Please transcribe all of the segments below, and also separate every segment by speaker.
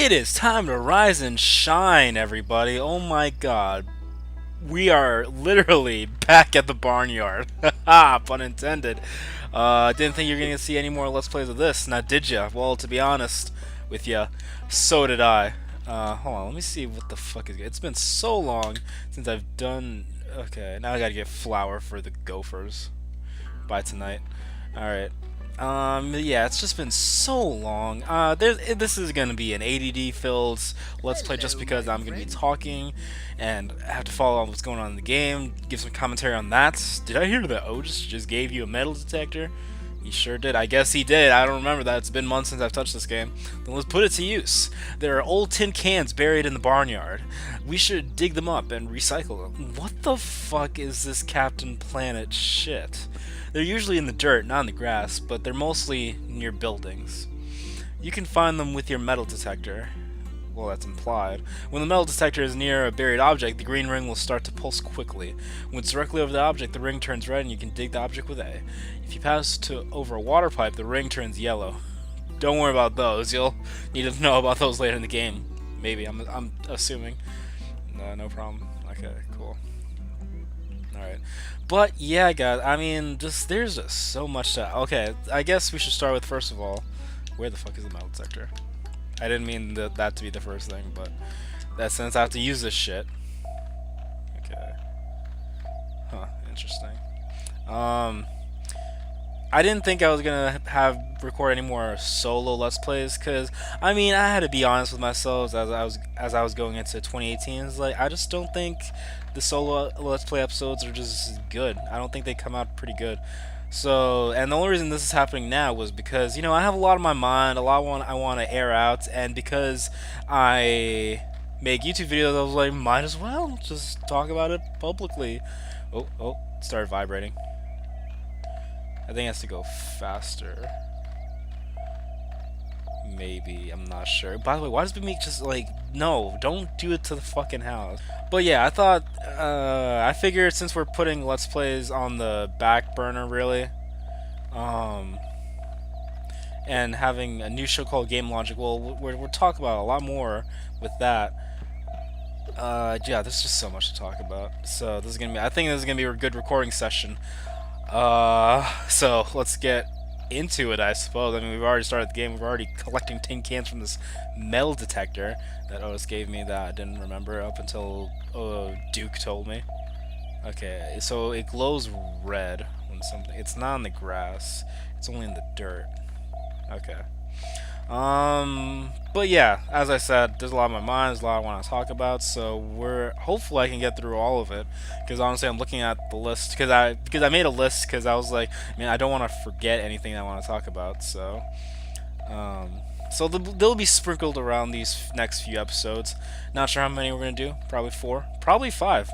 Speaker 1: It is time to rise and shine, everybody. Oh my god. We are literally back at the Barnyard. Haha, pun intended. Didn't think you were going to see any more Let's Plays of this. Now, did ya? Well, to be honest with ya, so did I. Hold on, let me see what the fuck is... It's been so long since I've done... Okay, now I gotta get flour for the gophers by tonight. Alright. Yeah, it's just been so long. This is gonna be an ADD filled Let's Play just because I'm gonna be talking and I have to follow on what's going on in the game, give some commentary on that. Did I hear that Otis just gave you a metal detector? He sure did. I guess he did. I don't remember that. It's been months since I've touched this game. Then let's put it to use. There are old tin cans buried in the barnyard. We should dig them up and recycle them. What the fuck is this Captain Planet shit? They're usually in the dirt, not in the grass, but they're mostly near buildings. You can find them with your metal detector. Well, that's implied. When the metal detector is near a buried object, the green ring will start to pulse quickly. When it's directly over the object, the ring turns red and you can dig the object with A. If you pass over a water pipe, the ring turns yellow. Don't worry about those. You'll need to know about those later in the game. Maybe. I'm assuming. No problem. Okay, cool. Alright. But, yeah, guys, I mean, there's just so much to... Okay, I guess we should start with, first of all, where the fuck is the metal detector? I didn't mean that to be the first thing, but that since I have to use this shit. Okay. Huh, interesting. I didn't think I was gonna record any more solo Let's Plays, cause I mean I had to be honest with myself as I was going into 2018. It's like I just don't think the solo Let's Play episodes are just good. I don't think they come out pretty good. So, and the only reason this is happening now was because, you know, I have a lot on my mind, a lot I want to air out, and because I make YouTube videos, I was like, might as well just talk about it publicly. Oh, it started vibrating. I think it has to go faster. Maybe, I'm not sure. By the way, why does Big Meat just like, no, don't do it to the fucking house. But yeah, I figured since we're putting Let's Plays on the back burner, really, and having a new show called Game Logic, well, we're talking about a lot more with that. Yeah, there's just so much to talk about. So this is gonna be, I think this is gonna be a good recording session. So let's get into it, I suppose. I mean, we've already started the game. We're already collecting tin cans from this metal detector that Otis gave me that I didn't remember up until Duke told me. Okay, so it glows red when something... It's not in the grass. It's only in the dirt. Okay. But yeah, as I said, there's a lot on my mind, there's a lot I want to talk about, so hopefully I can get through all of it, because honestly I'm looking at the list, because I made a list, because I was like, man, I don't want to forget anything I want to talk about, so, they'll be sprinkled around these next few episodes. Not sure how many we're going to do, probably 4, probably 5,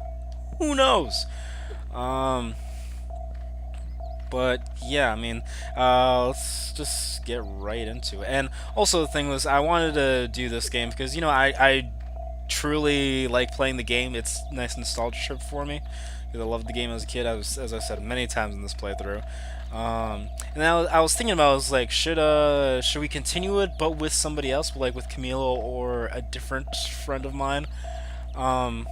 Speaker 1: who knows, but yeah, I mean, let's just get right into it. And also the thing was, I wanted to do this game because, you know, I truly like playing the game. It's a nice nostalgia trip for me because I loved the game as a kid, as I said many times in this playthrough. And I was thinking about, I was like, should we continue it but with somebody else, like with Camilo or a different friend of mine? And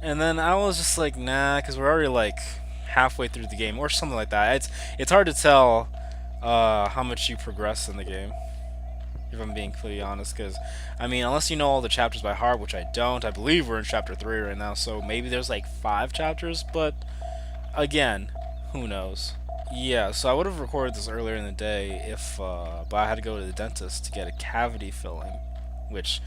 Speaker 1: then I was just like, nah, because we're already like halfway through the game or something like that. It's hard to tell how much you progress in the game, if I'm being completely honest, because I mean, unless you know all the chapters by heart, which I don't. I believe we're in chapter 3 right now, so maybe there's like 5 chapters, but again, who knows. Yeah, so I would have recorded this earlier in the day if but I had to go to the dentist to get a cavity filling, which,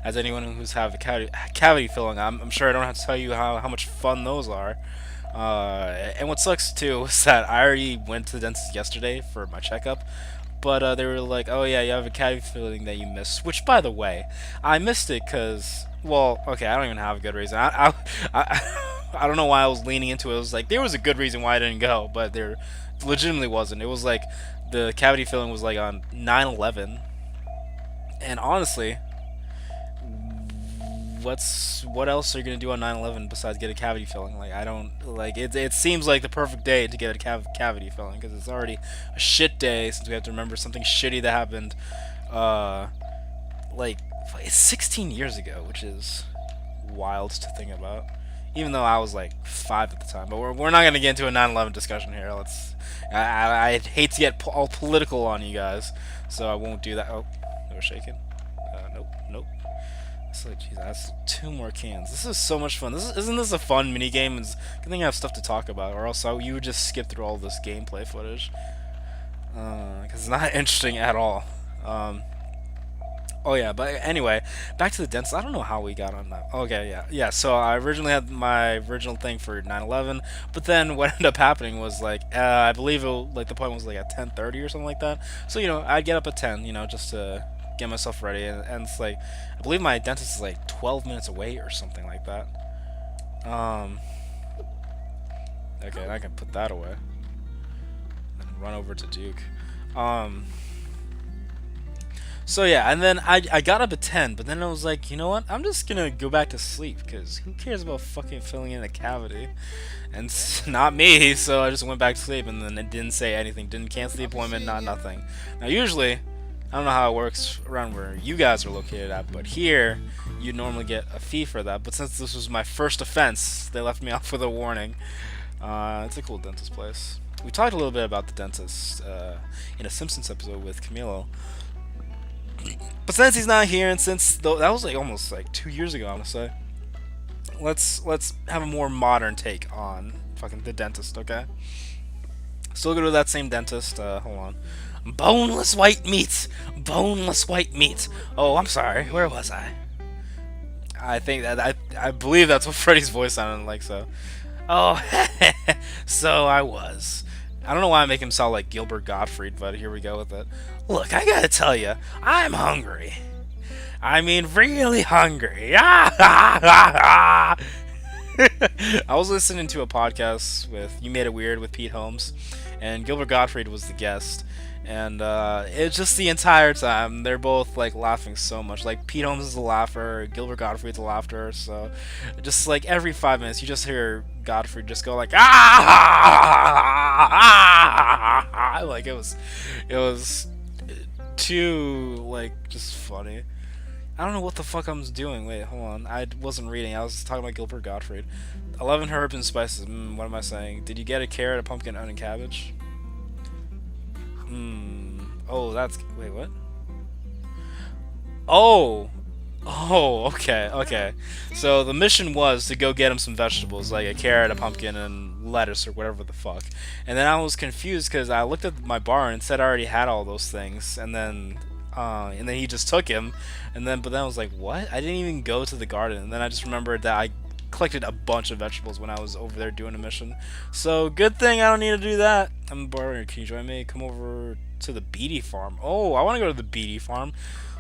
Speaker 1: as anyone who's have a cavity filling, I'm sure I don't have to tell you how much fun those are. And what sucks too is that I already went to the dentist yesterday for my checkup, but they were like, oh yeah, you have a cavity filling that you missed, which, by the way, I missed it because, well, okay, I don't even have a good reason. I don't know why I was leaning into it. It was like, there was a good reason why I didn't go, but there legitimately wasn't. It was like, the cavity filling was like on 9/11, and honestly, what else are you gonna do on 9/11 besides get a cavity filling? Like, I don't like it. It seems like the perfect day to get a cavity filling because it's already a shit day since we have to remember something shitty that happened like, it's 16 years ago, which is wild to think about. Even though I was like 5 at the time, but we're not gonna get into a 9/11 discussion here. I hate to get all political on you guys, so I won't do that. Oh, they were shaking. Nope, nope. It's like, geez, that's 2 more cans. This is so much fun. Isn't this a fun mini game? It's good thing I have stuff to talk about, or else you would just skip through all this gameplay footage, because it's not interesting at all. Oh yeah, but anyway, back to the dentist. I don't know how we got on that. Okay, yeah. So I originally had my original thing for 9/11, but then what ended up happening was like I believe like the point was like at 10:30 or something like that. So I'd get up at 10, just to get myself ready, and it's like I believe my dentist is like 12 minutes away or something like that. Okay, and I can put that away and run over to Duke. So yeah, and then I got up at 10, but then I was like, you know what? I'm just gonna go back to sleep, because who cares about fucking filling in a cavity? And it's not me, so I just went back to sleep, and then it didn't say anything, didn't cancel the appointment, not nothing. Now usually, I don't know how it works around where you guys are located at, but here, you normally get a fee for that, but since this was my first offense, they left me off with a warning. It's a cool dentist place. We talked a little bit about the dentist in a Simpsons episode with Camilo. But since he's not here, and since that was like almost like 2 years ago, I want to say, let's have a more modern take on fucking the dentist, okay? Still go to that same dentist. Hold on. Boneless white meat. Boneless white meat. Oh, I'm sorry. Where was I? I think that I believe that's what Freddy's voice sounded like. So, oh, so I was. I don't know why I make him sound like Gilbert Gottfried, but here we go with it. Look, I gotta tell you, I'm hungry. I mean, really hungry. I was listening to a podcast with You Made It Weird with Pete Holmes, and Gilbert Gottfried was the guest. And it's just the entire time they're both like laughing so much. Like Pete Holmes is a laugher, Gilbert Gottfried's a laughter. So just like every 5 minutes, you just hear Gottfried just go like ah, like it was too like just funny. I don't know what the fuck I'm doing. Wait, hold on. I wasn't reading. I was talking about Gilbert Gottfried. 11 herbs and spices. What am I saying? Did you get a carrot, a pumpkin, onion, cabbage? Oh, that's... Wait, what? Oh! Oh, okay. So the mission was to go get him some vegetables, like a carrot, a pumpkin, and lettuce, or whatever the fuck. And then I was confused, because I looked at my bar and said I already had all those things, and then he just took him, but then I was like, what? I didn't even go to the garden, and then I just remembered that I collected a bunch of vegetables when I was over there doing a mission. So good thing I don't need to do that. I'm Barnyard. Can you join me? Come over to the Beatty farm. Oh, I want to go to the Beatty farm.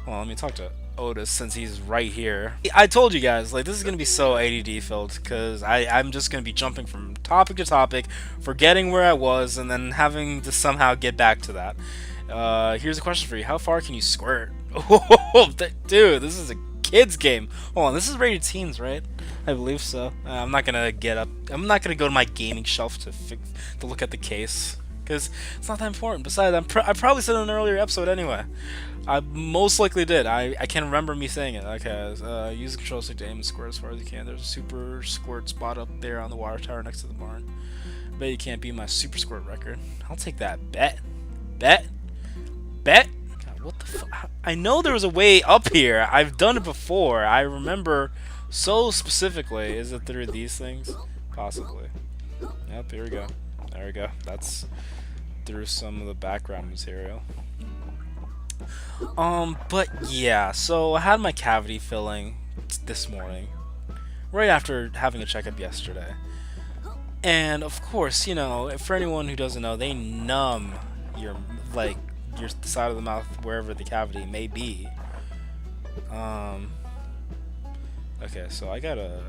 Speaker 1: Well, let me talk to Otis since he's right here. I told you guys, like, this is gonna be so ADD filled, because I'm just gonna be jumping from topic to topic, forgetting where I was, and then having to somehow get back to that. Here's a question for you: how far can you squirt? Oh, dude, this is a kids game. Hold on, this is rated teens, right? I believe so. I'm not gonna I'm not gonna go to my gaming shelf to look at the case, because it's not that important. Besides, I probably said in an earlier episode anyway. I most likely did. I can't remember me saying it. Okay, use the control stick to aim and squirt as far as you can. There's a super squirt spot up there on the water tower next to the barn. Bet you can't beat my super squirt record. I'll take that. Bet. God, what the fuck? I know there was a way up here. I've done it before. I remember so specifically. Is it through these things? Possibly. Yep, here we go. There we go. That's through some of the background material. But yeah, so I had my cavity filling this morning, right after having a checkup yesterday. And of course, for anyone who doesn't know, they numb your the side of the mouth wherever the cavity may be. Okay, so I gotta...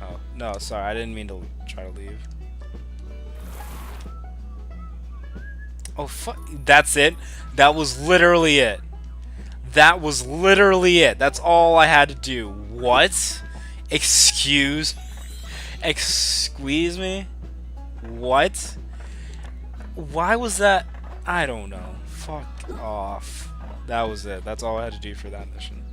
Speaker 1: Oh, no, sorry, I didn't mean to try to leave. Oh, fuck. That's it? That was literally it. That's all I had to do. What? Excuse me? What? Why was that? I don't know. Fuck off. That was it. That's all I had to do for that mission.